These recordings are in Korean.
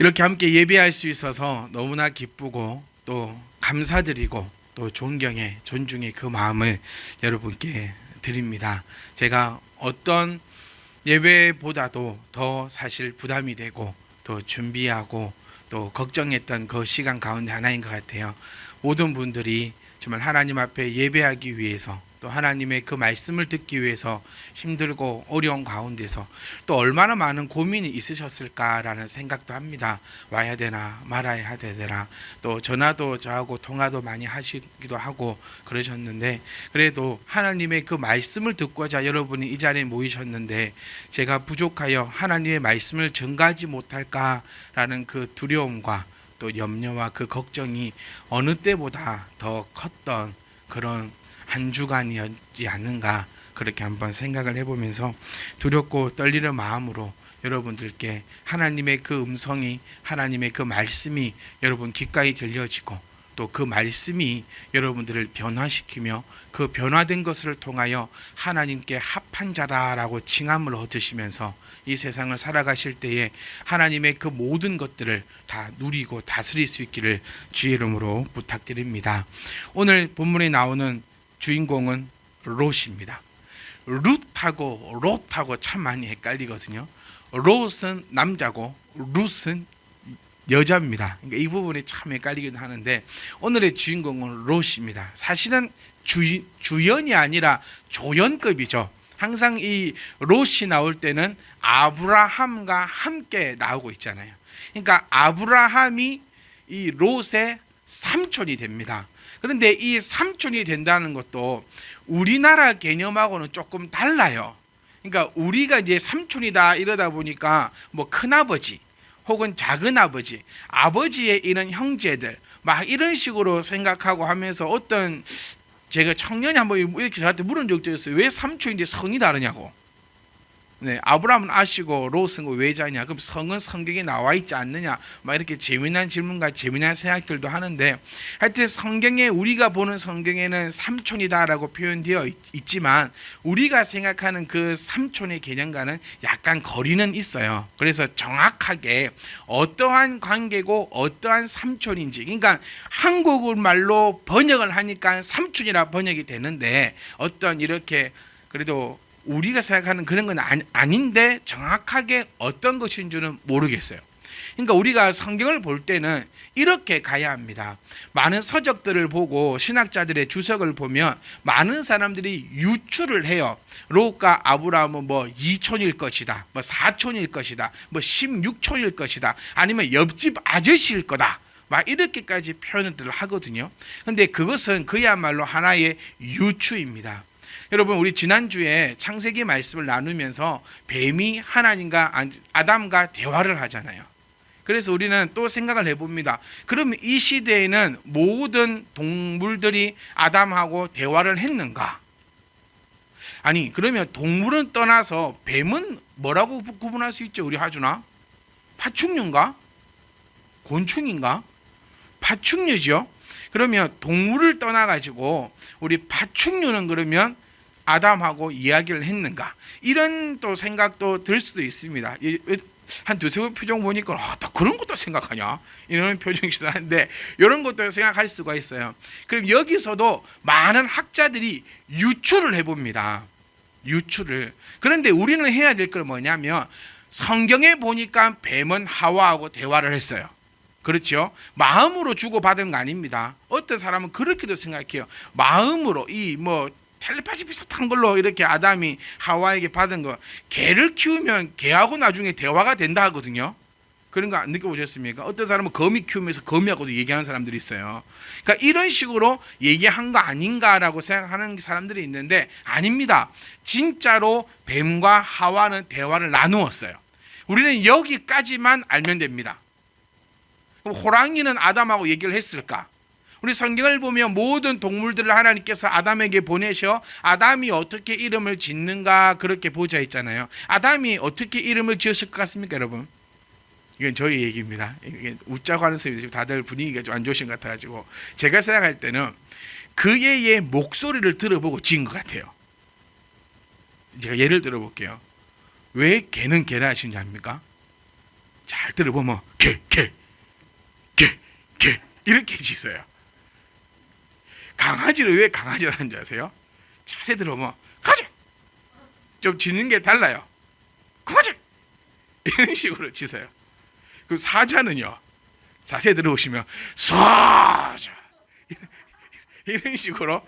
이렇게 함께 예배할 수 있어서 너무나 기쁘고 또 감사드리고 또 존경의 존중의 그 마음을 여러분께 드립니다. 제가 어떤 예배보다도 더 사실 부담이 되고 또 준비하고 또 걱정했던 그 시간 가운데 하나인 것 같아요. 모든 분들이 정말 하나님 앞에 예배하기 위해서 또 하나님의 그 말씀을 듣기 위해서 힘들고 어려운 가운데서 또 얼마나 많은 고민이 있으셨을까라는 생각도 합니다. 와야 되나 말아야 되나, 또 전화도 저하고 통화도 많이 하시기도 하고 그러셨는데, 그래도 하나님의 그 말씀을 듣고자 여러분이 이 자리에 모이셨는데 제가 부족하여 하나님의 말씀을 전가하지 못할까라는 그 두려움과 또 염려와 그 걱정이 어느 때보다 더 컸던 그런 한 주간이었지 않는가, 그렇게 한번 생각을 해보면서 두렵고 떨리는 마음으로 여러분들께 하나님의 그 음성이, 하나님의 그 말씀이 여러분 귓가에 들려지고 또 그 말씀이 여러분들을 변화시키며 그 변화된 것을 통하여 하나님께 합한 자다라고 칭함을 얻으시면서 이 세상을 살아가실 때에 하나님의 그 모든 것들을 다 누리고 다스릴 수 있기를 주의 이름으로 부탁드립니다. 오늘 본문에 나오는 주인공은 롯입니다. 룻하고 롯하고 참 많이 헷갈리거든요. 롯은 남자고 룻은 여자입니다. 그러니까 이 부분이 참 헷갈리기도 하는데 오늘의 주인공은 롯입니다. 사실은 주연이 아니라 조연급이죠. 항상 이 롯이 나올 때는 아브라함과 함께 나오고 있잖아요. 그러니까 아브라함이 이 롯의 삼촌이 됩니다. 그런데 이 삼촌이 된다는 것도 우리나라 개념하고는 조금 달라요. 그러니까 우리가 이제 삼촌이다 이러다 보니까 뭐 큰아버지 혹은 작은아버지, 아버지의 이런 형제들 막 이런 식으로 생각하고 하면서 어떤 제가 청년이 한번 이렇게 저한테 물은 적도 있어요. 왜 삼촌인데 성이 다르냐고. 네, 아브라함은 아시고 롯은 외자냐? 그럼 성은 성경에 나와 있지 않느냐? 막 이렇게 재미난 질문과 재미난 생각들도 하는데, 하여튼 성경에 우리가 보는 성경에는 삼촌이다라고 표현되어 있지만 우리가 생각하는 그 삼촌의 개념과는 약간 거리는 있어요. 그래서 정확하게 어떠한 관계고 어떠한 삼촌인지, 그러니까 한국어 말로 번역을 하니까 삼촌이라 번역이 되는데 어떤 이렇게 그래도 우리가 생각하는 그런 건 아닌데 정확하게 어떤 것인 줄은 모르겠어요. 그러니까 우리가 성경을 볼 때는 이렇게 가야 합니다. 많은 서적들을 보고 신학자들의 주석을 보면 많은 사람들이 유추를 해요. 롯과 아브라함은 뭐 2촌일 것이다, 뭐 4촌일 것이다, 뭐 16촌일 것이다, 아니면 옆집 아저씨일 거다, 막 이렇게까지 표현을 하거든요. 근데 그것은 그야말로 하나의 유추입니다. 여러분, 우리 지난주에 창세기 말씀을 나누면서 뱀이 하나님과 아담과 대화를 하잖아요. 그래서 우리는 또 생각을 해봅니다. 그러면 이 시대에는 모든 동물들이 아담하고 대화를 했는가? 아니, 그러면 동물은 떠나서 뱀은 뭐라고 구분할 수 있죠? 우리 하준아? 파충류인가? 곤충인가? 파충류죠. 그러면 동물을 떠나가지고 우리 파충류는 그러면 아담하고 이야기를 했는가? 이런 또 생각도 들 수도 있습니다. 한 두세 번 표정 보니까 또 그런 것도 생각하냐? 이런 표정이기도 한데 이런 것도 생각할 수가 있어요. 그럼 여기서도 많은 학자들이 유추를 해봅니다. 유추를. 그런데 우리는 해야 될 건 뭐냐면 성경에 보니까 뱀은 하와하고 대화를 했어요. 그렇죠? 마음으로 주고받은 거 아닙니다. 어떤 사람은 그렇게도 생각해요. 마음으로 이 뭐 텔레파시 비슷한 걸로 이렇게 아담이 하와에게 받은 거, 개를 키우면 개하고 나중에 대화가 된다 하거든요. 그런 거 안 느껴보셨습니까? 어떤 사람은 거미 키우면서 거미하고도 얘기하는 사람들이 있어요. 그러니까 이런 식으로 얘기한 거 아닌가라고 생각하는 사람들이 있는데 아닙니다. 진짜로 뱀과 하와는 대화를 나누었어요. 우리는 여기까지만 알면 됩니다. 그럼 호랑이는 아담하고 얘기를 했을까? 우리 성경을 보면 모든 동물들을 하나님께서 아담에게 보내셔 아담이 어떻게 이름을 짓는가 그렇게 보자 있잖아요. 아담이 어떻게 이름을 지었을 것 같습니까, 여러분? 이건 저희 얘기입니다. 이게 웃자고 하는 소리 다들 분위기가 좀 안 좋으신 것 같아가지고 제가 생각할 때는 그의 목소리를 들어보고 지은 것 같아요. 제가 예를 들어볼게요. 왜 개는 개라 하시는지 압니까? 잘 들어보면 개 이렇게 짖어요. 강아지를 왜 강아지를 하는지 아세요? 자세 들어보면 강아지 좀 짖는 게 달라요. 강아지 이런 식으로 짖어요. 그 사자는요, 자세 들어보시면 사자 이런 식으로.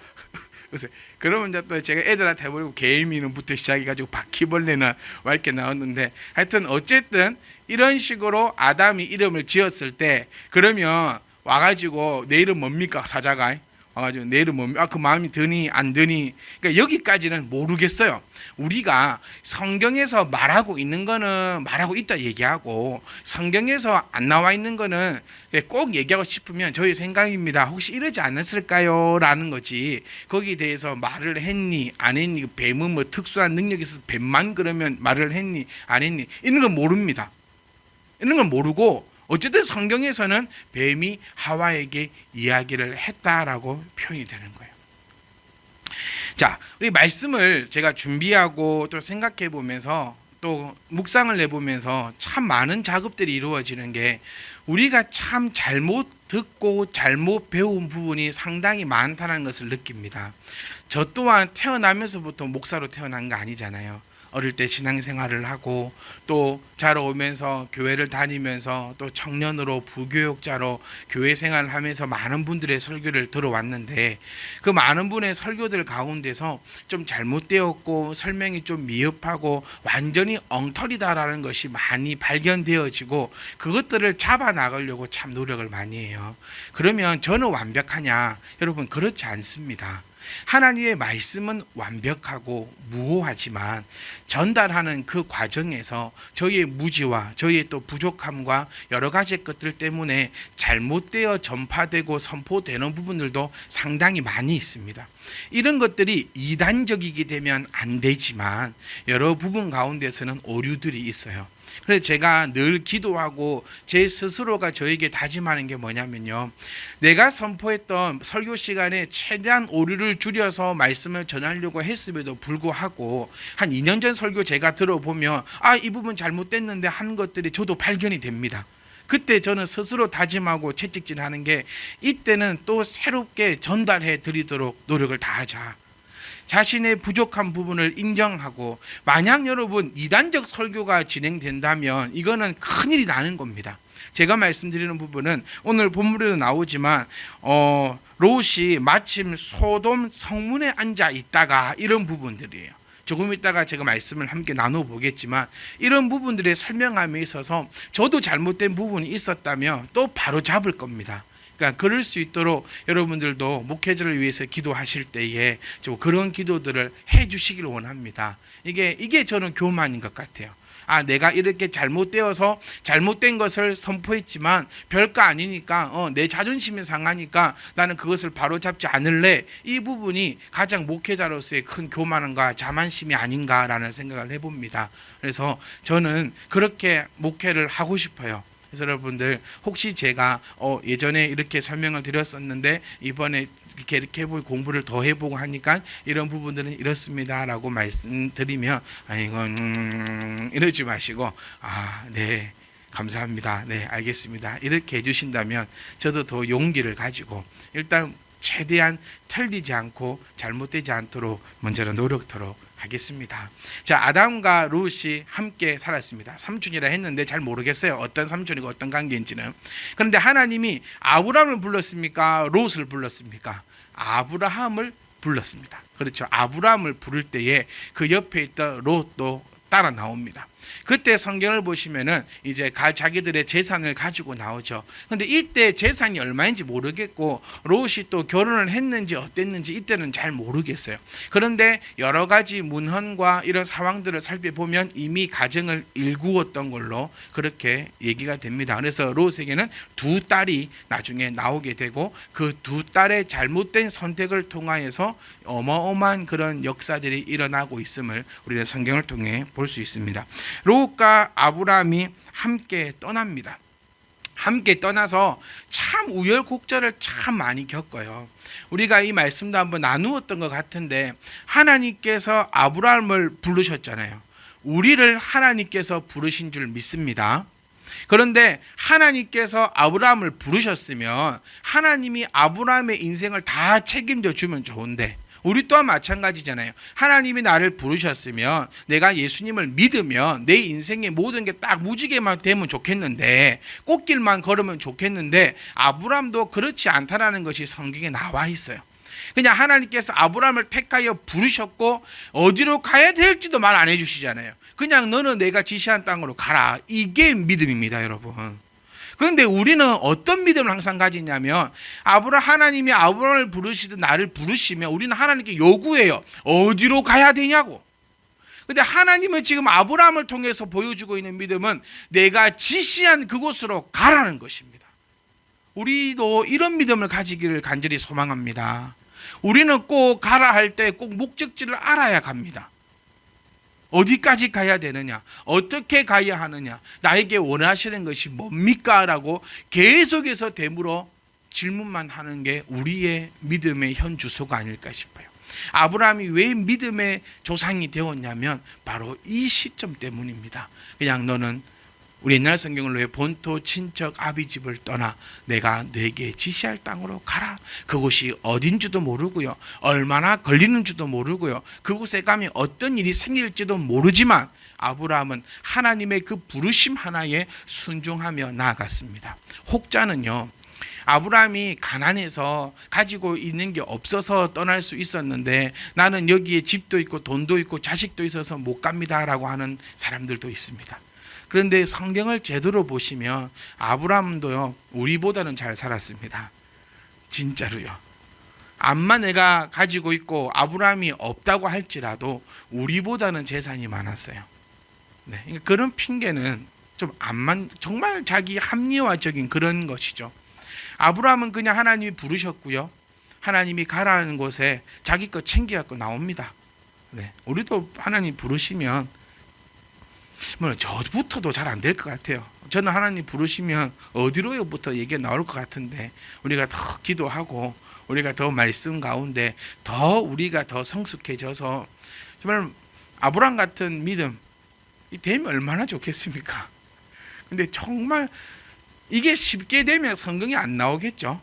그러면 이제 또 제가 애들한테 해보고 개미는부터 시작해가지고 바퀴벌레나 이렇게 나왔는데, 하여튼 어쨌든 이런 식으로 아담이 이름을 지었을 때, 그러면 와가지고 내 이름 뭡니까? 사자가 와가지고 내 이름 뭡니까? 그 마음이 드니 안 드니. 그러니까 여기까지는 모르겠어요. 우리가 성경에서 말하고 있는 거는 말하고 있다 얘기하고, 성경에서 안 나와 있는 거는 꼭 얘기하고 싶으면 저희 생각입니다, 혹시 이러지 않았을까요? 라는 거지. 거기에 대해서 말을 했니 안 했니, 뱀은 뭐 특수한 능력이 있어서 뱀만 그러면 말을 했니 안 했니, 이런 건 모릅니다. 이런 건 모르고, 어쨌든 성경에서는 뱀이 하와에게 이야기를 했다라고 표현이 되는 거예요. 자, 우리 말씀을 제가 준비하고 또 생각해 보면서 또 묵상을 내보면서 참 많은 작업들이 이루어지는 게, 우리가 참 잘못 듣고 잘못 배운 부분이 상당히 많다는 것을 느낍니다. 저 또한 태어나면서부터 목사로 태어난 거 아니잖아요. 어릴 때 신앙생활을 하고 또 자라오면서 교회를 다니면서 또 청년으로 부교육자로 교회 생활을 하면서 많은 분들의 설교를 들어왔는데, 그 많은 분의 설교들 가운데서 좀 잘못되었고 설명이 좀 미흡하고 완전히 엉터리다라는 것이 많이 발견되어지고, 그것들을 잡아나가려고 참 노력을 많이 해요. 그러면 저는 완벽하냐? 여러분, 그렇지 않습니다. 하나님의 말씀은 완벽하고 무호하지만 전달하는 그 과정에서 저희의 무지와 저희의 또 부족함과 여러 가지 것들 때문에 잘못되어 전파되고 선포되는 부분들도 상당히 많이 있습니다. 이런 것들이 이단적이게 되면 안 되지만 여러 부분 가운데서는 오류들이 있어요. 그래서 제가 늘 기도하고 제 스스로가 저에게 다짐하는 게 뭐냐면요, 내가 선포했던 설교 시간에 최대한 오류를 줄여서 말씀을 전하려고 했음에도 불구하고 한 2년 전 설교 제가 들어보면 이 부분 잘못됐는데 하는 것들이 저도 발견이 됩니다. 그때 저는 스스로 다짐하고 채찍질하는 게, 이때는 또 새롭게 전달해 드리도록 노력을 다하자. 자신의 부족한 부분을 인정하고, 만약 여러분 이단적 설교가 진행된다면 이거는 큰일이 나는 겁니다. 제가 말씀드리는 부분은 오늘 본문에도 나오지만 롯이 마침 소돔 성문에 앉아 있다가, 이런 부분들이에요. 조금 있다가 제가 말씀을 함께 나눠보겠지만, 이런 부분들의 설명함에 있어서 저도 잘못된 부분이 있었다면 또 바로 잡을 겁니다. 그러니까 그럴 수 있도록 여러분들도 목회자를 위해서 기도하실 때에 좀 그런 기도들을 해주시길 원합니다. 이게 저는 교만인 것 같아요. 내가 이렇게 잘못되어서 잘못된 것을 선포했지만 별거 아니니까 내 자존심이 상하니까 나는 그것을 바로잡지 않을래. 이 부분이 가장 목회자로서의 큰 교만과 자만심이 아닌가라는 생각을 해봅니다. 그래서 저는 그렇게 목회를 하고 싶어요. 그래서 여러분들, 혹시 제가 예전에 이렇게 설명을 드렸었는데 이번에 이렇게 해보고 공부를 더 해보고 하니까 이런 부분들은 이렇습니다라고 말씀드리면, 이러지 마시고 네, 감사합니다, 네, 알겠습니다, 이렇게 해주신다면 저도 더 용기를 가지고 일단 최대한 틀리지 않고 잘못되지 않도록 먼저는 노력토록 하겠습니다. 자, 아담과 롯이 함께 살았습니다. 삼촌이라 했는데 잘 모르겠어요, 어떤 삼촌이고 어떤 관계인지는. 그런데 하나님이 아브라함을 불렀습니까? 롯을 불렀습니까? 아브라함을 불렀습니다. 그렇죠. 아브라함을 부를 때에 그 옆에 있던 롯도 따라 나옵니다. 그때 성경을 보시면은 이제 자기들의 재산을 가지고 나오죠. 근데 이때 재산이 얼마인지 모르겠고 롯이 또 결혼을 했는지 어땠는지 이때는 잘 모르겠어요. 그런데 여러 가지 문헌과 이런 상황들을 살펴보면 이미 가정을 일구었던 걸로 그렇게 얘기가 됩니다. 그래서 롯에게는 두 딸이 나중에 나오게 되고, 그 두 딸의 잘못된 선택을 통하여서 어마어마한 그런 역사들이 일어나고 있음을 우리는 성경을 통해 볼 수 있습니다. 롯과 아브라함이 함께 떠납니다. 함께 떠나서 참 우여곡절을 참 많이 겪어요. 우리가 이 말씀도 한번 나누었던 것 같은데, 하나님께서 아브라함을 부르셨잖아요. 우리를 하나님께서 부르신 줄 믿습니다. 그런데 하나님께서 아브라함을 부르셨으면 하나님이 아브라함의 인생을 다 책임져 주면 좋은데, 우리 또한 마찬가지잖아요. 하나님이 나를 부르셨으면 내가 예수님을 믿으면 내 인생의 모든 게 딱 무지개만 되면 좋겠는데, 꽃길만 걸으면 좋겠는데, 아브라함도 그렇지 않다라는 것이 성경에 나와 있어요. 그냥 하나님께서 아브라함을 택하여 부르셨고 어디로 가야 될지도 말 안 해주시잖아요. 그냥 너는 내가 지시한 땅으로 가라. 이게 믿음입니다, 여러분. 그런데 우리는 어떤 믿음을 항상 가지냐면, 하나님이 아브라함을 부르시듯 나를 부르시면 우리는 하나님께 요구해요. 어디로 가야 되냐고. 근데 하나님은 지금 아브라함을 통해서 보여주고 있는 믿음은 내가 지시한 그곳으로 가라는 것입니다. 우리도 이런 믿음을 가지기를 간절히 소망합니다. 우리는 꼭 가라 할 때 꼭 목적지를 알아야 갑니다. 어디까지 가야 되느냐, 어떻게 가야 하느냐, 나에게 원하시는 것이 뭡니까? 라고 계속해서 되물어 질문만 하는 게 우리의 믿음의 현 주소가 아닐까 싶어요. 아브라함이 왜 믿음의 조상이 되었냐면 바로 이 시점 때문입니다. 그냥 너는, 우리 옛날 성경을 왜 본토 친척 아비 집을 떠나 내가 네게 지시할 땅으로 가라. 그곳이 어딘지도 모르고요, 얼마나 걸리는지도 모르고요, 그곳에 가면 어떤 일이 생길지도 모르지만 아브라함은 하나님의 그 부르심 하나에 순종하며 나아갔습니다. 혹자는요, 아브라함이 가난해서 가지고 있는 게 없어서 떠날 수 있었는데 나는 여기에 집도 있고 돈도 있고 자식도 있어서 못 갑니다라고 하는 사람들도 있습니다. 그런데 성경을 제대로 보시면 아브라함도요, 우리보다는 잘 살았습니다. 진짜로요. 암만 내가 가지고 있고 아브라함이 없다고 할지라도 우리보다는 재산이 많았어요. 네, 그러니까 그런 핑계는 좀 정말 자기 합리화적인 그런 것이죠. 아브라함은 그냥 하나님이 부르셨고요, 하나님이 가라는 곳에 자기 거 챙겨갖고 나옵니다. 네, 우리도 하나님 부르시면 저부터도 잘 안 될 것 같아요. 저는 하나님 부르시면 어디로요부터 얘기가 나올 것 같은데, 우리가 더 기도하고 우리가 더 말씀 가운데 더 우리가 더 성숙해져서 정말 아브라함 같은 믿음 되면 얼마나 좋겠습니까? 근데 정말 이게 쉽게 되면 성경이 안 나오겠죠.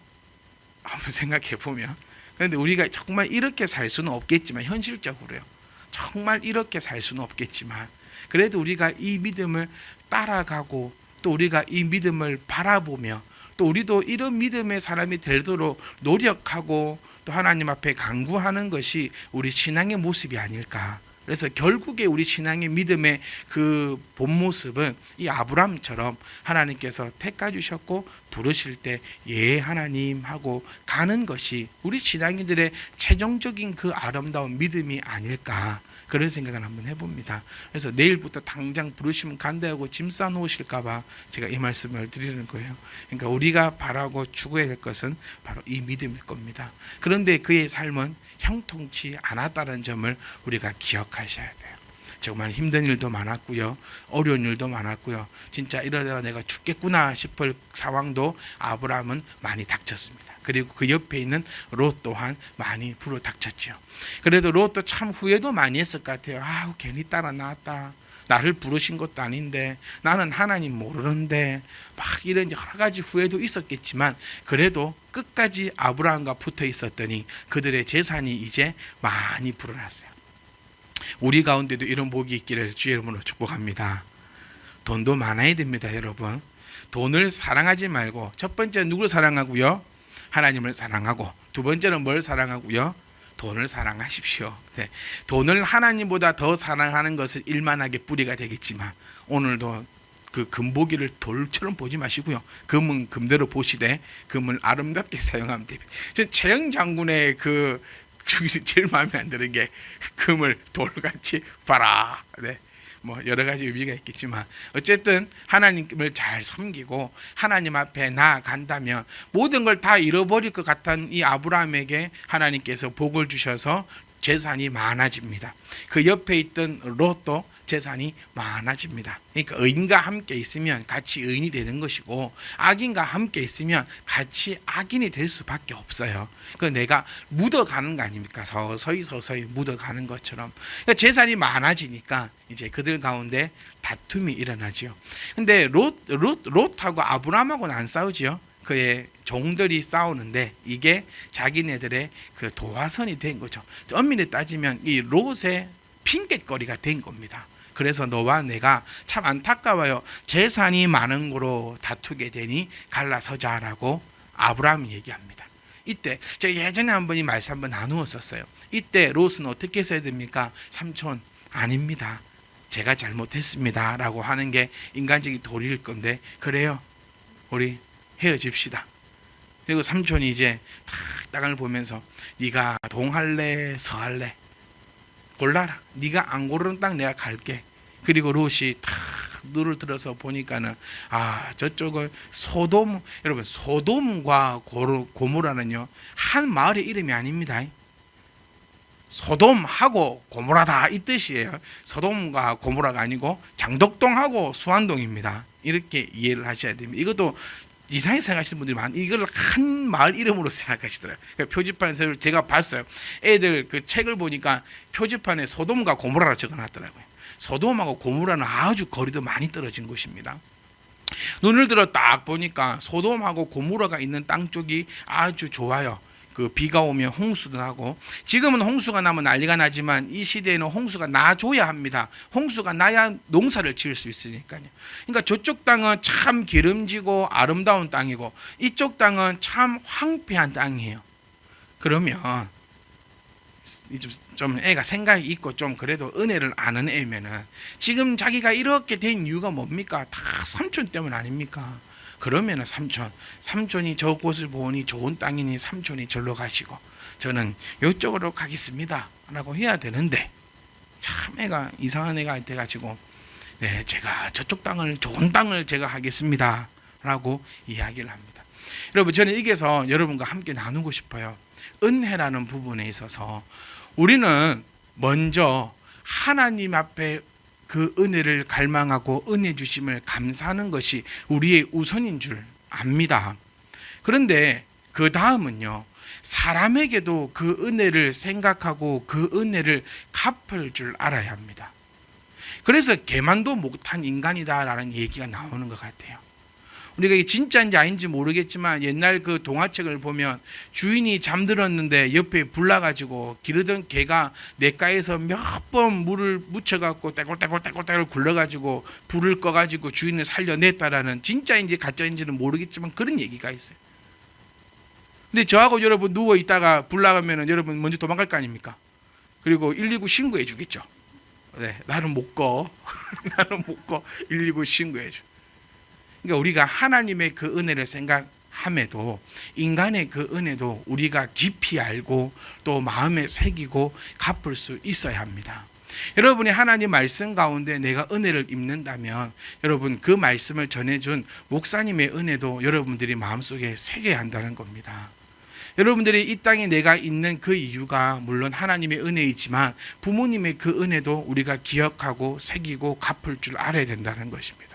한번 생각해 보면. 그런데 우리가 정말 이렇게 살 수는 없겠지만, 현실적으로요, 정말 이렇게 살 수는 없겠지만, 그래도 우리가 이 믿음을 따라가고 또 우리가 이 믿음을 바라보며 또 우리도 이런 믿음의 사람이 되도록 노력하고 또 하나님 앞에 간구하는 것이 우리 신앙의 모습이 아닐까. 그래서 결국에 우리 신앙의 믿음의 그 본 모습은 이 아브라함처럼 하나님께서 택하 주셨고 부르실 때 예 하나님 하고 가는 것이 우리 신앙인들의 최종적인 그 아름다운 믿음이 아닐까, 그런 생각을 한번 해봅니다. 그래서 내일부터 당장 부르시면 간다고 짐 싸놓으실까봐 제가 이 말씀을 드리는 거예요. 그러니까 우리가 바라고 추구해야 될 것은 바로 이 믿음일 겁니다. 그런데 그의 삶은 형통치 않았다는 점을 우리가 기억하셔야 돼요. 정말 힘든 일도 많았고요, 어려운 일도 많았고요, 진짜 이러다가 내가 죽겠구나 싶을 상황도 아브라함은 많이 닥쳤습니다. 그리고 그 옆에 있는 롯 또한 많이 불어닥쳤죠. 그래도 롯도 참 후회도 많이 했을 것 같아요. 괜히 따라 나왔다. 나를 부르신 것도 아닌데, 나는 하나님 모르는데, 막 이런 여러 가지 후회도 있었겠지만 그래도 끝까지 아브라함과 붙어 있었더니 그들의 재산이 이제 많이 불어났어요. 우리 가운데도 이런 복이 있기를 주의 이름으로 축복합니다. 돈도 많아야 됩니다, 여러분. 돈을 사랑하지 말고, 첫 번째 누구를 사랑하고요? 하나님을 사랑하고, 두 번째는 뭘 사랑하고요? 돈을 사랑하십시오. 네. 돈을 하나님보다 더 사랑하는 것은 일만하게 뿌리가 되겠지만, 오늘도 그 금보기를 돌처럼 보지 마시고요, 금은 금대로 보시되 금을 아름답게 사용하면 됩니다. 전 최영 장군의 제일 마음에 안 드는 게 금을 돌같이 봐라. 네. 여러 가지 의미가 있겠지만 어쨌든 하나님을 잘 섬기고 하나님 앞에 나아간다면 모든 걸 다 잃어버릴 것 같은 이 아브라함에게 하나님께서 복을 주셔서 재산이 많아집니다. 그 옆에 있던 롯도 재산이 많아집니다. 그러니까 의인과 함께 있으면 같이 의인이 되는 것이고 악인과 함께 있으면 같이 악인이 될 수밖에 없어요. 그 내가 묻어가는 거 아닙니까? 서서히 묻어가는 것처럼. 그러니까 재산이 많아지니까 이제 그들 가운데 다툼이 일어나지요. 근데 롯하고 아브라함하고는 안 싸우지요. 그의 종들이 싸우는데 이게 자기네들의 그 도화선이 된 거죠. 엄밀히 따지면 이 롯의 핑곗거리가 된 겁니다. 그래서 너와 내가 참 안타까워요. 재산이 많은 거로 다투게 되니 갈라서자라고 아브라함이 얘기합니다. 이때 제가 예전에 한번 이 말씀 한번 나누었었어요. 이때 롯은 어떻게 써야 됩니까? 삼촌 아닙니다. 제가 잘못했습니다 라고 하는 게 인간적인 도리일 건데 그래요. 우리 헤어집시다. 그리고 삼촌이 이제 땅을 보면서 네가 동할래 서할래 골라라. 네가 안 고르는 땅 내가 갈게. 그리고 롯이 탁 눈을 들어서 보니까는 저쪽은 소돔. 여러분 소돔과 고모라는요 한 마을의 이름이 아닙니다. 소돔하고 고모라다 이 뜻이에요. 소돔과 고모라가 아니고 장덕동하고 수안동입니다. 이렇게 이해를 하셔야 됩니다. 이것도 이상하게 생각하시는 분들이 이걸 한 마을 이름으로 생각하시더라고요. 그러니까 표지판에서 제가 봤어요. 애들 그 책을 보니까 표지판에 소돔과 고모라라 적어놨더라고요. 소돔하고 고모라는 아주 거리도 많이 떨어진 곳입니다. 눈을 들어 딱 보니까 소돔하고 고모라가 있는 땅 쪽이 아주 좋아요. 그 비가 오면 홍수도 나고 지금은 홍수가 나면 난리가 나지만 이 시대에는 홍수가 나줘야 합니다. 홍수가 나야 농사를 지을 수 있으니까요. 그러니까 저쪽 땅은 참 기름지고 아름다운 땅이고 이쪽 땅은 참 황폐한 땅이에요. 그러면 좀 애가 생각이 있고 좀 그래도 은혜를 아는 애면은 지금 자기가 이렇게 된 이유가 뭡니까? 다 삼촌 때문 아닙니까? 그러면은 삼촌이 저곳을 보니 좋은 땅이니 삼촌이 절로 가시고 저는 이쪽으로 가겠습니다 라고 해야 되는데 참 애가 이상한 애가 돼가지고 네 제가 저쪽 땅을 좋은 땅을 제가 하겠습니다 라고 이야기를 합니다. 여러분 저는 여기서 여러분과 함께 나누고 싶어요. 은혜라는 부분에 있어서 우리는 먼저 하나님 앞에 그 은혜를 갈망하고 은혜 주심을 감사하는 것이 우리의 우선인 줄 압니다. 그런데 그 다음은요 사람에게도 그 은혜를 생각하고 그 은혜를 갚을 줄 알아야 합니다. 그래서 개만도 못한 인간이다라는 얘기가 나오는 것 같아요. 우리가 이게 진짜인지 아닌지 모르겠지만 옛날 그 동화책을 보면 주인이 잠들었는데 옆에 불 나가지고 기르던 개가 냇가에서 몇 번 물을 묻혀갖고 떼굴떼굴 굴러가지고 불을 꺼가지고 주인을 살려냈다라는 진짜인지 가짜인지는 모르겠지만 그런 얘기가 있어요. 근데 저하고 여러분 누워 있다가 불 나가면은 여러분 먼저 도망갈 거 아닙니까? 그리고 119 신고해 주겠죠. 네, 나는 못 꺼. 나는 못 꺼. 119 신고해 줘. 그러니까 우리가 하나님의 그 은혜를 생각함에도 인간의 그 은혜도 우리가 깊이 알고 또 마음에 새기고 갚을 수 있어야 합니다. 여러분이 하나님 말씀 가운데 내가 은혜를 입는다면 여러분 그 말씀을 전해준 목사님의 은혜도 여러분들이 마음속에 새겨야 한다는 겁니다. 여러분들이 이 땅에 내가 있는 그 이유가 물론 하나님의 은혜이지만 부모님의 그 은혜도 우리가 기억하고 새기고 갚을 줄 알아야 된다는 것입니다.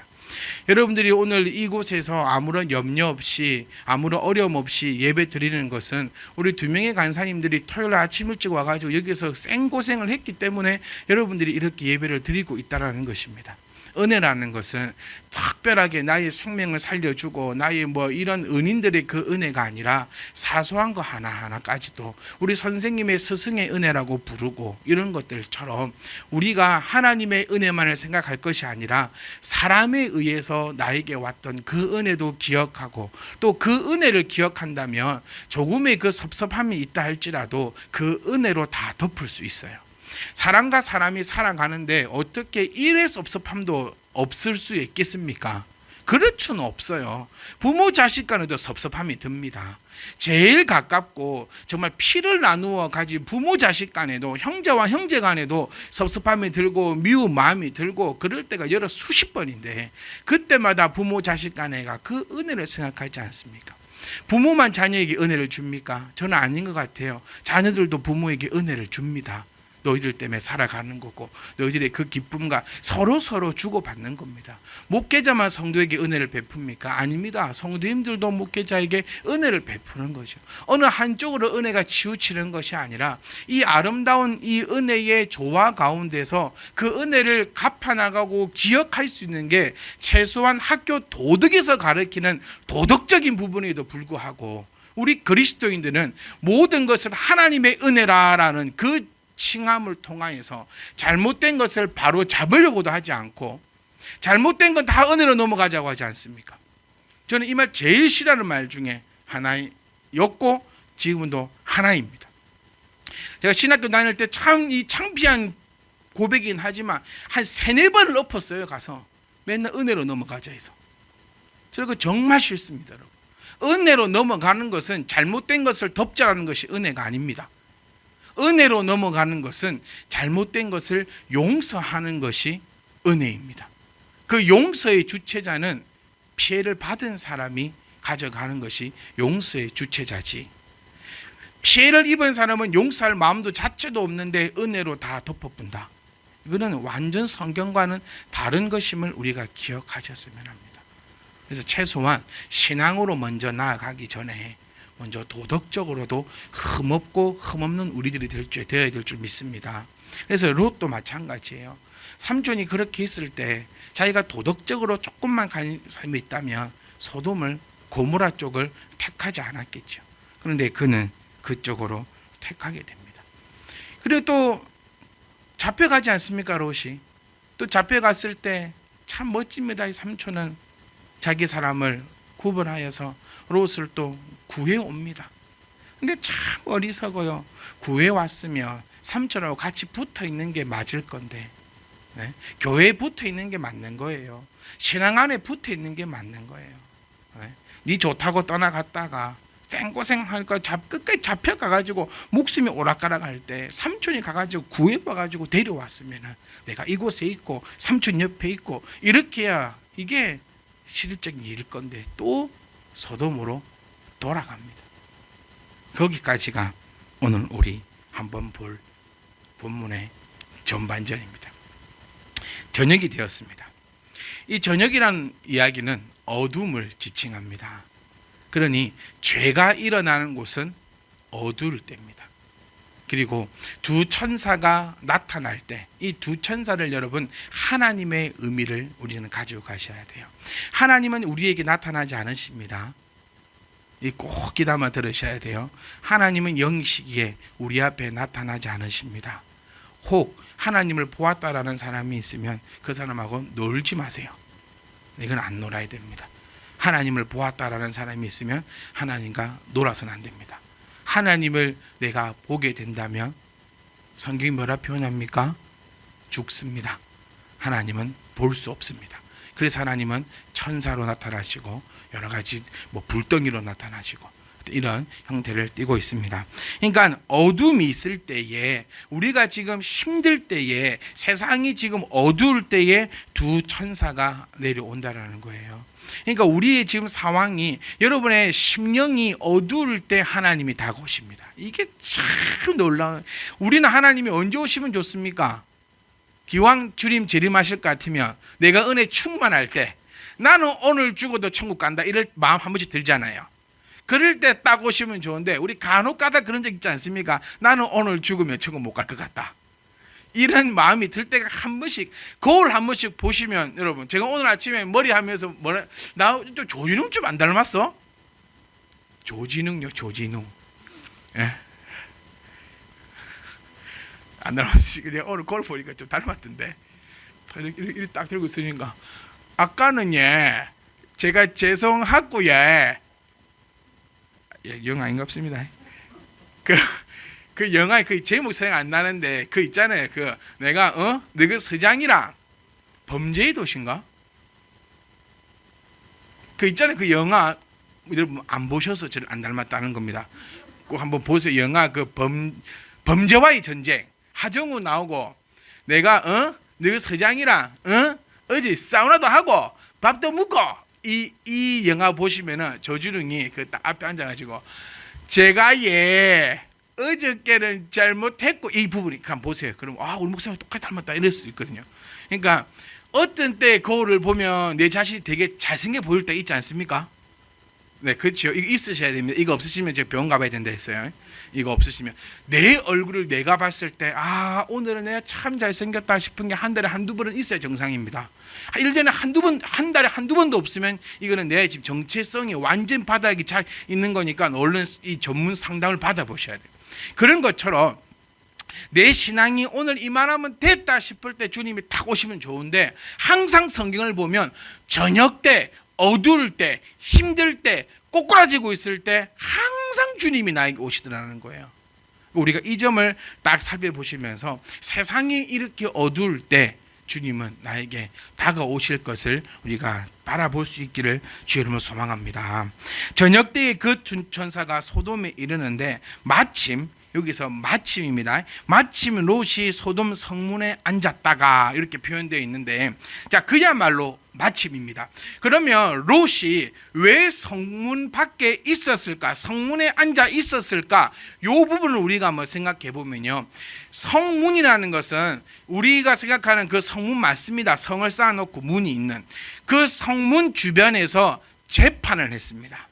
여러분들이 오늘 이곳에서 아무런 염려 없이 아무런 어려움 없이 예배 드리는 것은 우리 2명의 간사님들이 토요일 아침 일찍 와가지고 여기서 생고생을 했기 때문에 여러분들이 이렇게 예배를 드리고 있다는 것입니다. 은혜라는 것은 특별하게 나의 생명을 살려주고 나의 이런 은인들의 그 은혜가 아니라 사소한 거 하나하나까지도 우리 선생님의 스승의 은혜라고 부르고 이런 것들처럼 우리가 하나님의 은혜만을 생각할 것이 아니라 사람에 의해서 나에게 왔던 그 은혜도 기억하고 또 그 은혜를 기억한다면 조금의 그 섭섭함이 있다 할지라도 그 은혜로 다 덮을 수 있어요. 사람과 사람이 살아가는데 어떻게 일의 섭섭함도 없을 수 있겠습니까? 그럴 수는 없어요. 부모 자식 간에도 섭섭함이 듭니다. 제일 가깝고 정말 피를 나누어 가진 부모 자식 간에도 형제와 형제 간에도 섭섭함이 들고 미운 마음이 들고 그럴 때가 여러 수십 번인데 그때마다 부모 자식 간에가 그 은혜를 생각하지 않습니까? 부모만 자녀에게 은혜를 줍니까? 저는 아닌 것 같아요. 자녀들도 부모에게 은혜를 줍니다. 너희들 때문에 살아가는 거고 너희들의 그 기쁨과 서로 주고받는 겁니다. 목회자만 성도에게 은혜를 베풉니까? 아닙니다. 성도님들도 목회자에게 은혜를 베푸는 거죠. 어느 한쪽으로 은혜가 치우치는 것이 아니라 이 아름다운 이 은혜의 조화 가운데서 그 은혜를 갚아나가고 기억할 수 있는 게 최소한 학교 도덕에서 가르치는 도덕적인 부분에도 불구하고 우리 그리스도인들은 모든 것을 하나님의 은혜라라는 그 칭함을 통하여서 잘못된 것을 바로 잡으려고도 하지 않고 잘못된 건 다 은혜로 넘어가자고 하지 않습니까? 저는 이 말 제일 싫어하는 말 중에 하나였고 지금도 하나입니다. 제가 신학교 다닐 때 참 이 창피한 고백이긴 하지만 한 3-4번을 엎었어요. 가서 맨날 은혜로 넘어가자 해서. 저는 그거 정말 싫습니다. 여러분. 은혜로 넘어가는 것은 잘못된 것을 덮자라는 것이 은혜가 아닙니다. 은혜로 넘어가는 것은 잘못된 것을 용서하는 것이 은혜입니다. 그 용서의 주체자는 피해를 받은 사람이 가져가는 것이 용서의 주체자지. 피해를 입은 사람은 용서할 마음도 자체도 없는데 은혜로 다 덮어뿐다. 이거는 완전 성경과는 다른 것임을 우리가 기억하셨으면 합니다. 그래서 최소한 신앙으로 먼저 나아가기 전에 먼저 도덕적으로도 흠없고 흠없는 우리들이 되어야 될 줄 믿습니다. 그래서 롯도 마찬가지예요. 삼촌이 그렇게 했을 때 자기가 도덕적으로 조금만 관심이 있다면 소돔을 고모라 쪽을 택하지 않았겠죠. 그런데 그는 그쪽으로 택하게 됩니다. 그리고 또 잡혀가지 않습니까, 롯이? 또 잡혀갔을 때 참 멋집니다. 이 삼촌은 자기 사람을 구분하여서 롯을 또 구해옵니다. 근데 참 어리석어요. 구해왔으면 삼촌하고 같이 붙어있는 게 맞을 건데 네? 교회에 붙어있는 게 맞는 거예요. 신앙 안에 붙어있는 게 맞는 거예요. 네 좋다고 떠나갔다가 생고생하니까 끝까지 잡혀가가지고 목숨이 오락가락할 때 삼촌이 가가지고 구해봐가지고 데려왔으면 내가 이곳에 있고 삼촌 옆에 있고 이렇게 해야 이게 실질적인 일일 건데 또 소돔으로 돌아갑니다. 거기까지가 오늘 우리 한번 볼 본문의 전반전입니다. 저녁이 되었습니다. 이 저녁이라는 이야기는 어둠을 지칭합니다. 그러니 죄가 일어나는 곳은 어두울 때입니다. 그리고 두 천사가 나타날 때 이 두 천사를 여러분 하나님의 의미를 우리는 가지고 가셔야 돼요. 하나님은 우리에게 나타나지 않으십니다. 꼭 귀담아 들으셔야 돼요. 하나님은 영시기에 우리 앞에 나타나지 않으십니다. 혹 하나님을 보았다라는 사람이 있으면 그 사람하고 놀지 마세요. 이건 안 놀아야 됩니다. 하나님을 보았다라는 사람이 있으면 하나님과 놀아서는 안 됩니다. 하나님을 내가 보게 된다면 성경이 뭐라 표현합니까? 죽습니다. 하나님은 볼 수 없습니다. 그래서 하나님은 천사로 나타나시고 여러 가지 불덩이로 나타나시고 이런 형태를 띠고 있습니다. 그러니까 어둠이 있을 때에 우리가 지금 힘들 때에 세상이 지금 어두울 때에 두 천사가 내려온다라는 거예요. 그러니까 우리의 지금 상황이 여러분의 심령이 어두울 때 하나님이 다가오십니다. 이게 참 놀라운. 우리는 하나님이 언제 오시면 좋습니까? 기왕 주님 재림하실 것 같으면 내가 은혜 충만할 때 나는 오늘 죽어도 천국 간다 이럴 마음 한 번씩 들잖아요. 그럴 때 딱 오시면 좋은데 우리 간혹 가다 그런 적 있지 않습니까? 나는 오늘 죽으면 천국 못 갈 것 같다. 이런 마음이 들 때가 한 번씩 거울 한 번씩 보시면 여러분 제가 오늘 아침에 머리 하면서 나 조진웅 좀 안 닮았어? 조진웅요 조진웅. 예? 안 닮았어. 내가 오늘 거울 보니까 좀 닮았던데 이렇게 딱 들고 있으니까 아까는 제가 죄송하고요 영화 아닌갑습니다. 그 영화 그 제목 생각 안 나는데 그 있잖아요. 그 내가 너그 서장이랑 범죄의 도시인가? 그 있잖아요. 그 영화 여러분 안 보셔서 저를 안 닮았다는 겁니다. 꼭 한번 보세요. 영화 그 범죄와의 전쟁 하정우 나오고 내가 너그 서장이랑 어제 사우나도 하고 밥도 먹고 이 영화 보시면은 조주릉이 그 딱 앞에 앉아가지고 제가 어저께는 잘못했고 이 부분이 한번 보세요. 그럼 우리 목사님 똑같이 닮았다 이럴 수도 있거든요. 그러니까 어떤 때 거울을 보면 내 자신이 되게 잘생겨 보일 때 있지 않습니까? 네, 그렇죠. 이거 있으셔야 됩니다. 이거 없으시면 제가 병원 가봐야 된다 했어요. 이거 없으시면 내 얼굴을 내가 봤을 때 오늘은 내가 참 잘생겼다 싶은 게 한 달에 한두 번은 있어야 정상입니다. 1년에 한 달에 한두 번도 없으면 이거는 내 지금 정체성이 완전 바닥이 잘 있는 거니까 얼른 이 전문 상담을 받아보셔야 돼요. 그런 것처럼 내 신앙이 오늘 이만하면 됐다 싶을 때 주님이 탁 오시면 좋은데 항상 성경을 보면 저녁 때, 어두울 때, 힘들 때, 꼬꾸라지고 있을 때 항상 주님이 나에게 오시더라는 거예요. 우리가 이 점을 딱 살펴보시면서 세상이 이렇게 어두울 때 주님은 나에게 다가오실 것을 우리가 바라볼 수 있기를 주의 이름으로 소망합니다. 저녁 때에 그 천사가 소돔에 이르는데 마침, 여기서 마침입니다. 마침 롯이 소돔 성문에 앉았다가 이렇게 표현되어 있는데, 자, 그야말로 마침입니다. 그러면 롯이 왜 성문 밖에 있었을까? 성문에 앉아 있었을까? 이 부분을 우리가 한번 생각해 보면요, 성문이라는 것은 우리가 생각하는 그 성문 맞습니다. 성을 쌓아놓고 문이 있는 그 성문 주변에서 재판을 했습니다.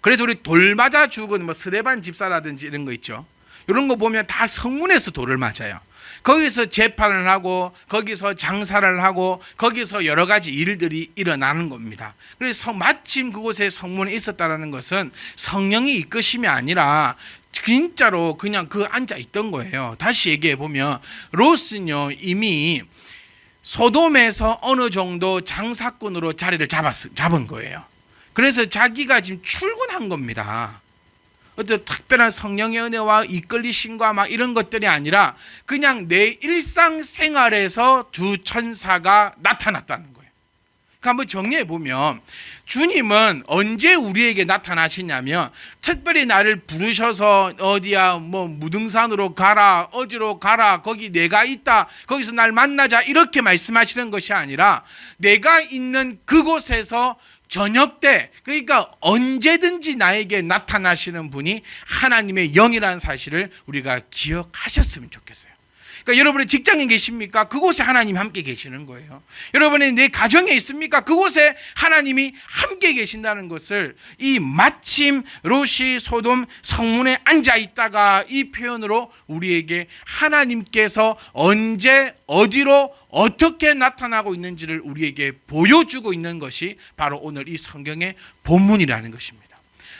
그래서 우리 돌 맞아 죽은 스데반 집사라든지 이런 거 있죠. 이런 거 보면 다 성문에서 돌을 맞아요. 거기서 재판을 하고 거기서 장사를 하고 거기서 여러 가지 일들이 일어나는 겁니다. 그래서 마침 그곳에 성문이 있었다는 것은 성령이 이끄심이 아니라 진짜로 그냥 그 앉아 있던 거예요. 다시 얘기해 보면 롯은요 이미 소돔에서 어느 정도 장사꾼으로 자리를 잡은 거예요. 그래서 자기가 지금 출근한 겁니다. 어떤 특별한 성령의 은혜와 이끌리심과 막 이런 것들이 아니라 그냥 내 일상생활에서 두 천사가 나타났다는 거예요. 그러니까 한번 정리해 보면 주님은 언제 우리에게 나타나시냐면 특별히 나를 부르셔서 어디야 무등산으로 가라, 어디로 가라, 거기 내가 있다, 거기서 날 만나자 이렇게 말씀하시는 것이 아니라 내가 있는 그곳에서 저녁 때, 그러니까 언제든지 나에게 나타나시는 분이 하나님의 영이라는 사실을 우리가 기억하셨으면 좋겠어요. 그러니까 여러분의 직장에 계십니까? 그곳에 하나님이 함께 계시는 거예요. 여러분의 내 가정에 있습니까? 그곳에 하나님이 함께 계신다는 것을 이 마침 롯이 소돔 성문에 앉아 있다가 이 표현으로 우리에게 하나님께서 언제 어디로 어떻게 나타나고 있는지를 우리에게 보여주고 있는 것이 바로 오늘 이 성경의 본문이라는 것입니다.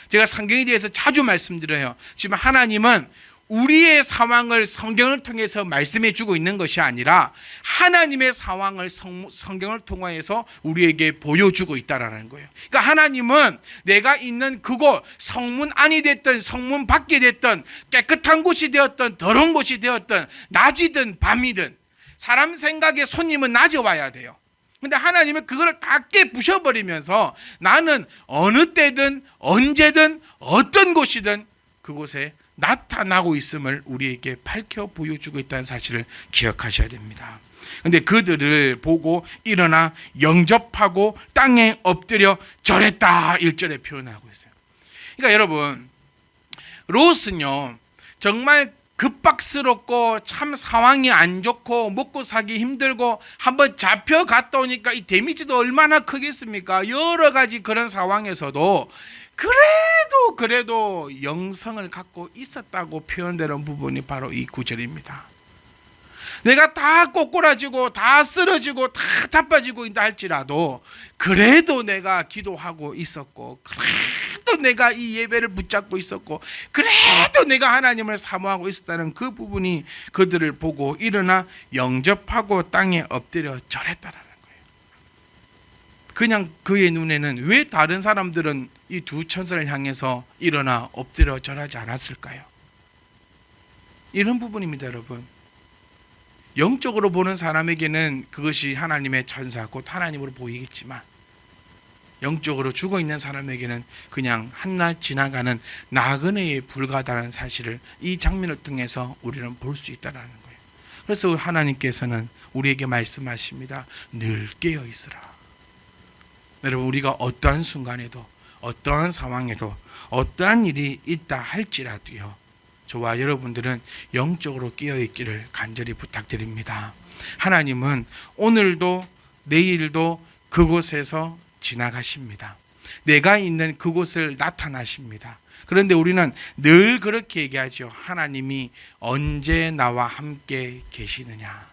제가 성경에 대해서 자주 말씀드려요. 지금 하나님은 우리의 상황을 성경을 통해서 말씀해 주고 있는 것이 아니라 하나님의 상황을 성경을 통해서 우리에게 보여주고 있다라는 거예요. 그러니까 하나님은 내가 있는 그곳, 성문 안이 됐든 성문 밖이 됐든 깨끗한 곳이 되었든 더러운 곳이 되었든 낮이든 밤이든 사람 생각에 손님은 낮에 와야 돼요. 근데 하나님은 그걸 다 깨부셔버리면서 나는 어느 때든 언제든 어떤 곳이든 그곳에 나타나고 있음을 우리에게 밝혀 보여주고 있다는 사실을 기억하셔야 됩니다. 근데 그들을 보고 일어나 영접하고 땅에 엎드려 절했다 1절에 표현하고 있어요. 그러니까 여러분, 롯은요 정말 급박스럽고 참 상황이 안 좋고 먹고 살기 힘들고 한번 잡혀갔다 오니까 이 데미지도 얼마나 크겠습니까? 여러 가지 그런 상황에서도 그래도 영성을 갖고 있었다고 표현되는 부분이 바로 이 구절입니다. 내가 다 꼬꾸라지고 다 쓰러지고 다 자빠지고 있다 할지라도 그래도 내가 기도하고 있었고 그래도 내가 이 예배를 붙잡고 있었고 그래도 내가 하나님을 사모하고 있었다는 그 부분이 그들을 보고 일어나 영접하고 땅에 엎드려 절했다라는 거예요. 그냥 그의 눈에는 왜 다른 사람들은 이 두 천사를 향해서 일어나 엎드려 절하지 않았을까요? 이런 부분입니다, 여러분. 영적으로 보는 사람에게는 그것이 하나님의 천사 곧 하나님으로 보이겠지만 영적으로 죽어있는 사람에게는 그냥 한낱 지나가는 나그네에 불과하다는 사실을 이 장면을 통해서 우리는 볼 수 있다는 거예요. 그래서 하나님께서는 우리에게 말씀하십니다. 늘 깨어 있으라. 여러분, 우리가 어떠한 순간에도 어떠한 상황에도 어떠한 일이 있다 할지라도요, 저와 여러분들은 영적으로 깨어있기를 간절히 부탁드립니다. 하나님은 오늘도 내일도 그곳에서 지나가십니다. 내가 있는 그곳을 나타나십니다. 그런데 우리는 늘 그렇게 얘기하죠. 하나님이 언제 나와 함께 계시느냐.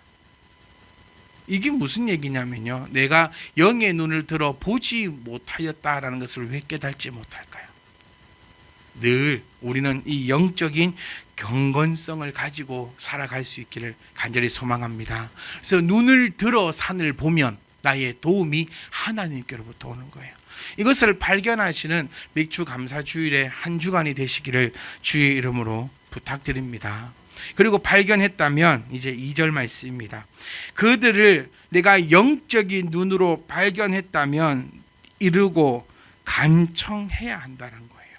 이게 무슨 얘기냐면요, 내가 영의 눈을 들어 보지 못하였다라는 것을 왜 깨닫지 못할까요? 늘 우리는 이 영적인 경건성을 가지고 살아갈 수 있기를 간절히 소망합니다. 그래서 눈을 들어 산을 보면 나의 도움이 하나님께로부터 오는 거예요. 이것을 발견하시는 맥주 감사 주일의 한 주간이 되시기를 주의 이름으로 부탁드립니다. 그리고 발견했다면 이제 2절 말씀입니다. 그들을 내가 영적인 눈으로 발견했다면 이르고 간청해야 한다는 거예요.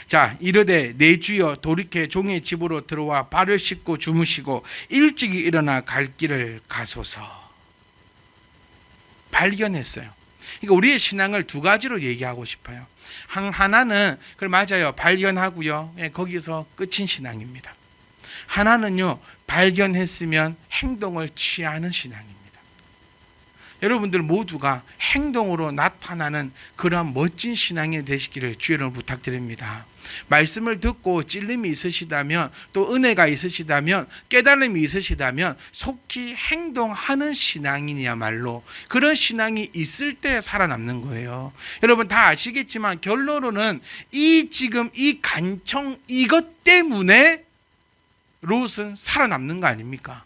자, 이르되 내 주여 돌이켜 종의 집으로 들어와 발을 씻고 주무시고 일찍이 일어나 갈 길을 가소서. 발견했어요. 그러니까 우리의 신앙을 두 가지로 얘기하고 싶어요. 하나는 맞아요, 발견하고요, 거기서 끝인 신앙입니다. 하나는요, 발견했으면 행동을 취하는 신앙입니다. 여러분들 모두가 행동으로 나타나는 그러한 멋진 신앙이 되시기를 주의로 부탁드립니다. 말씀을 듣고 찔림이 있으시다면, 또 은혜가 있으시다면, 깨달음이 있으시다면 속히 행동하는 신앙이야말로 그런 신앙이 있을 때 살아남는 거예요. 여러분 다 아시겠지만 결론으로는 지금 이 간청 이것 때문에 롯은 살아남는 거 아닙니까?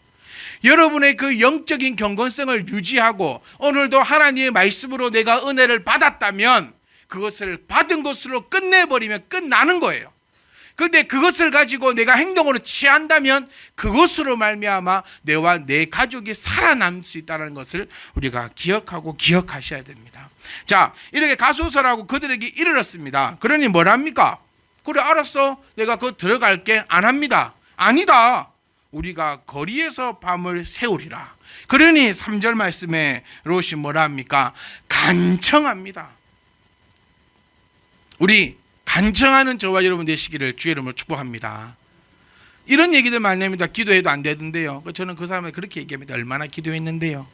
여러분의 그 영적인 경건성을 유지하고 오늘도 하나님의 말씀으로 내가 은혜를 받았다면 그것을 받은 것으로 끝내버리면 끝나는 거예요. 그런데 그것을 가지고 내가 행동으로 취한다면 그것으로 말미암아 내와 내 가족이 살아남을 수 있다는 것을 우리가 기억하고 기억하셔야 됩니다. 자, 이렇게 가소서라고 그들에게 이르렀습니다. 그러니 뭐랍니까? 그래, 알았어, 내가 그거 들어갈게. 안 합니다. 아니다, 우리가 거리에서 밤을 새우리라. 그러니 3절 말씀에 롯이 뭐라 합니까? 간청합니다. 우리 간청하는 저와 여러분 되시기를 주의 이름으로 축복합니다. 이런 얘기들 많이 합니다. 기도해도 안 되던데요. 저는 그 사람을 그렇게 얘기합니다. 얼마나 기도했는데요.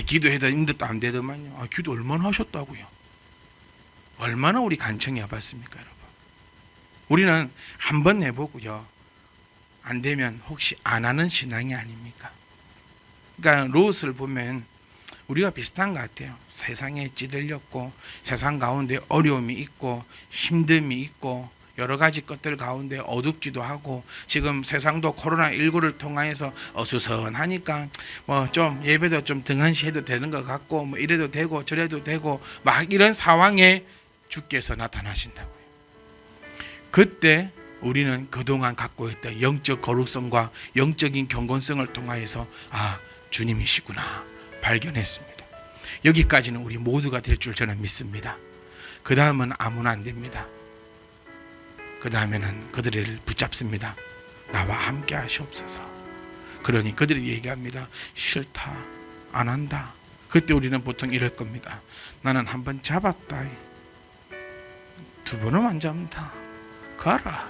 기도해도 힘들도 안 되더만요. 기도 얼마나 하셨다고요. 얼마나 우리 간청해 봤습니까, 여러분? 우리는 한번 해보고요, 안 되면 혹시 안 하는 신앙이 아닙니까? 그러니까 롯을 보면 우리가 비슷한 것 같아요. 세상에 찌들렸고 세상 가운데 어려움이 있고 힘듦이 있고 여러 가지 것들 가운데 어둡기도 하고, 지금 세상도 코로나19를 통해서 어수선하니까 좀 예배도 좀 등한시해도 되는 것 같고 이래도 되고 저래도 되고 막 이런 상황에 주께서 나타나신다고요. 그때 우리는 그동안 갖고 있던 영적 거룩성과 영적인 경건성을 통하여서 주님이시구나 발견했습니다. 여기까지는 우리 모두가 될 줄 저는 믿습니다. 그 다음은 아무나 안 됩니다. 그 다음에는 그들을 붙잡습니다. 나와 함께 하시옵소서. 그러니 그들이 얘기합니다. 싫다, 안 한다. 그때 우리는 보통 이럴 겁니다. 나는 한번 잡았다, 두 번은 안 잡는다, 가라.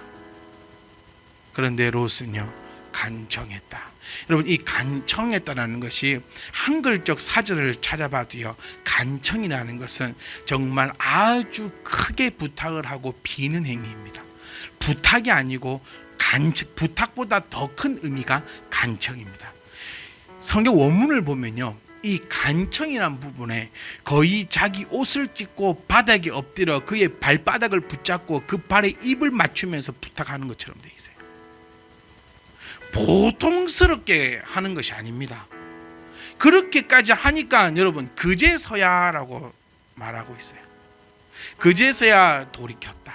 그런데 롯은요, 간청했다. 여러분, 이 간청했다라는 것이 한글적 사전을 찾아봐도요, 간청이라는 것은 정말 아주 크게 부탁을 하고 비는 행위입니다. 부탁이 아니고 부탁보다 더 큰 의미가 간청입니다. 성경 원문을 보면요, 이 간청이라는 부분에 거의 자기 옷을 찢고 바닥에 엎드려 그의 발바닥을 붙잡고 그 발에 입을 맞추면서 부탁하는 것처럼 되어 있어요. 보통스럽게 하는 것이 아닙니다. 그렇게까지 하니까 여러분 그제서야라고 말하고 있어요. 그제서야 돌이켰다.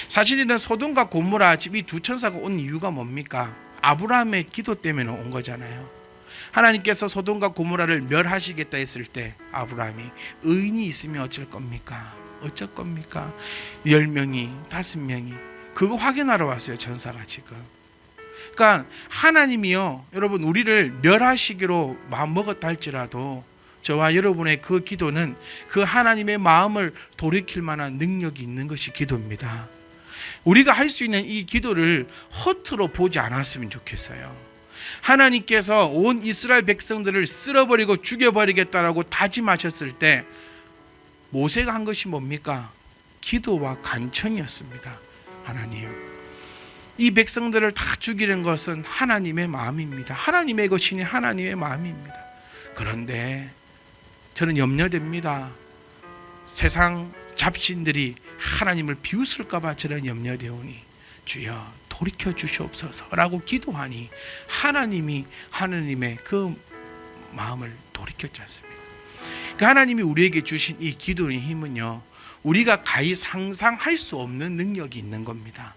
사실은 소돔과 고모라 집 이 두 천사가 온 이유가 뭡니까? 아브라함의 기도 때문에 온 거잖아요. 하나님께서 소돔과 고모라를 멸하시겠다 했을 때 아브라함이 의인이 있으면 어쩔 겁니까? 어쩔 겁니까? 10명이 5명이 그거 확인하러 왔어요. 천사가 지금. 그러니까 하나님이요, 여러분 우리를 멸하시기로 마음먹었다 할지라도 저와 여러분의 그 기도는 그 하나님의 마음을 돌이킬 만한 능력이 있는 것이 기도입니다. 우리가 할 수 있는 이 기도를 허투루 보지 않았으면 좋겠어요. 하나님께서 온 이스라엘 백성들을 쓸어버리고 죽여버리겠다라고 다짐하셨을 때 모세가 한 것이 뭡니까? 기도와 간청이었습니다. 하나님, 이 백성들을 다 죽이는 것은 하나님의 마음입니다. 하나님의 것이니 하나님의 마음입니다. 그런데 저는 염려됩니다. 세상 잡신들이 하나님을 비웃을까 봐 저는 염려되오니 주여 돌이켜 주시옵소서라고 기도하니 하나님이 하나님의 그 마음을 돌이켰지 않습니까? 그 하나님이 우리에게 주신 이 기도의 힘은요, 우리가 가히 상상할 수 없는 능력이 있는 겁니다.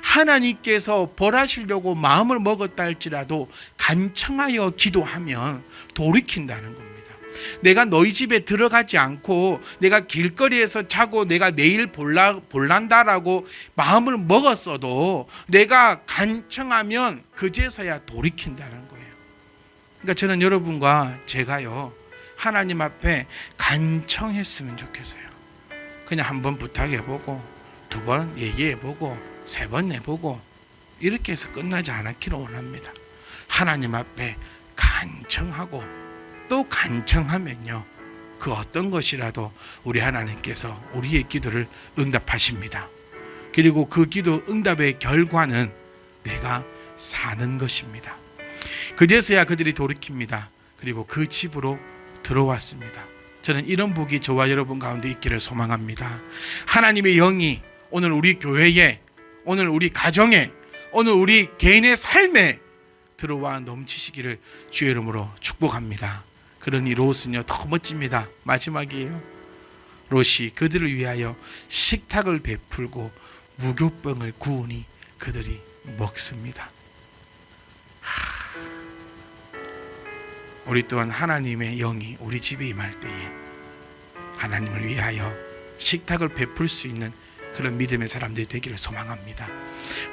하나님께서 벌하시려고 마음을 먹었다 할지라도 간청하여 기도하면 돌이킨다는 겁니다. 내가 너희 집에 들어가지 않고 내가 길거리에서 자고 내가 내일 볼란다라고 마음을 먹었어도 내가 간청하면 그제서야 돌이킨다는 거예요. 그러니까 저는 여러분과 제가요, 하나님 앞에 간청했으면 좋겠어요. 그냥 한번 부탁해보고, 두 번 얘기해보고, 세 번 내보고 이렇게 해서 끝나지 않았기를 원합니다. 하나님 앞에 간청하고 또 간청하면요, 그 어떤 것이라도 우리 하나님께서 우리의 기도를 응답하십니다. 그리고 그 기도 응답의 결과는 내가 사는 것입니다. 그제서야 그들이 돌이킵니다. 그리고 그 집으로 들어왔습니다. 저는 이런 복이 저와 여러분 가운데 있기를 소망합니다. 하나님의 영이 오늘 우리 교회에, 오늘 우리 가정에, 오늘 우리 개인의 삶에 들어와 넘치시기를 주의 이름으로 축복합니다. 그러니 롯은요 더 멋집니다. 마지막이에요. 롯이 그들을 위하여 식탁을 베풀고 무교병을 구우니 그들이 먹습니다. 우리 또한 하나님의 영이 우리 집에 임할 때에 하나님을 위하여 식탁을 베풀 수 있는 그런 믿음의 사람들이 되기를 소망합니다.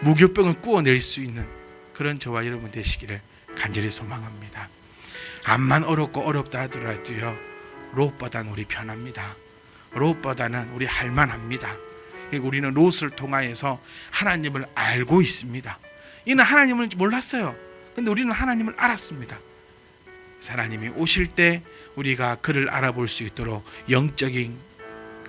무교병을 구워낼 수 있는 그런 저와 여러분 되시기를 간절히 소망합니다. 암만 어렵고 어렵다 하더라도요, 롯보다는 우리 편합니다. 롯보다는 우리 할만합니다. 우리는 롯을 통하여서 하나님을 알고 있습니다. 이는 하나님을 몰랐어요. 근데 우리는 하나님을 알았습니다. 하나님이 오실 때 우리가 그를 알아볼 수 있도록 영적인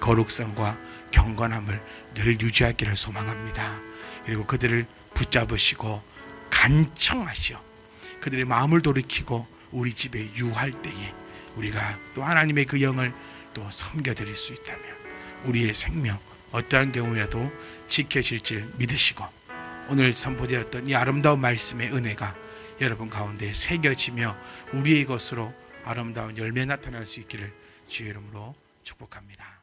거룩성과 경건함을 늘 유지하기를 소망합니다. 그리고 그들을 붙잡으시고 간청하시어 그들의 마음을 돌이키고 우리 집에 유할 때에 우리가 또 하나님의 그 영을 또 섬겨드릴 수 있다면 우리의 생명 어떠한 경우라도 지켜질 줄 믿으시고 오늘 선포되었던 이 아름다운 말씀의 은혜가 여러분 가운데 새겨지며 우리의 것으로 아름다운 열매 나타날 수 있기를 주의 이름으로 축복합니다.